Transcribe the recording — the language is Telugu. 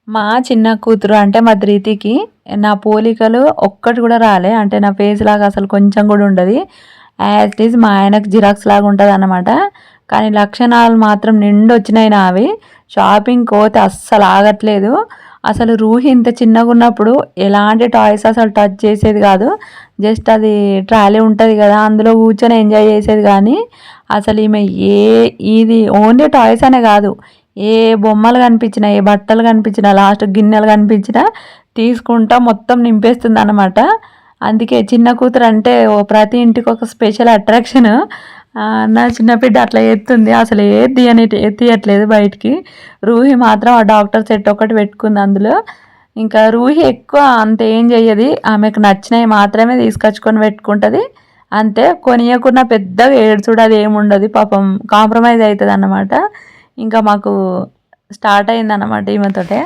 మా చిన్న కూతురు అంటే మా ధృతికి నా పోలికలు ఒక్కటి కూడా రాలే. అంటే నా ఫేస్ లాగా అసలు కొంచెం కూడా ఉండదు. యాజ్ ఇట్ ఈజ్ మా ఆయనకు జిరాక్స్ లాగా ఉంటదన్నమాట. కానీ లక్షణాలు మాత్రం నిండొచ్చినాయి నావి. షాపింగ్‌కి పోతే అస్సలు ఆగట్లేదు. అసలు రూహి ఇంత చిన్నగున్నప్పుడు ఎలాంటి టాయ్స్ అసలు టచ్ చేసేది కాదు. జస్ట్ అది ట్రాలీ ఉంటది కదా! అందులో కూర్చొని ఎంజాయ్ చేసేది కానీ, అసలు ఈమె ఏ ఇది ఓన్లీ టాయ్స్ అనే కాదు. ఏ బొమ్మలు కనిపించినా, ఏ బట్టలు కనిపించినా, లాస్ట్‌కి గిన్నెలు కనిపించినా తీసుకుంటా మొత్తం నింపేస్తుందనమాట. అందుకే చిన్న కూతురు అంటే ప్రతి ఇంటికి ఒక స్పెషల్ అట్రాక్షన్. నా చిన్న బిడ్డ అట్లా చేస్తుంది. అసలు ఏది తీయట్లేదు బయటికి. రూహి మాత్రం ఆ డాక్టర్ సెట్ ఒకటి పెట్టుకుంది అందులో. ఇంకా రూహి ఎక్కువ అంత ఏం చెయ్యది. ఆమెకు నచ్చినవి మాత్రమే తీసుకొచ్చుకొని పెట్టుకుంటది. అంతే, కొనియకున్నా పెద్దగా ఏడ్చుడు అది ఏముండదు. పాపం కాంప్రమైజ్ అవుతదన్నమాట. ఇంకా మాకు స్టార్ట్ అయిందన్నమాట ఈమెతోటే.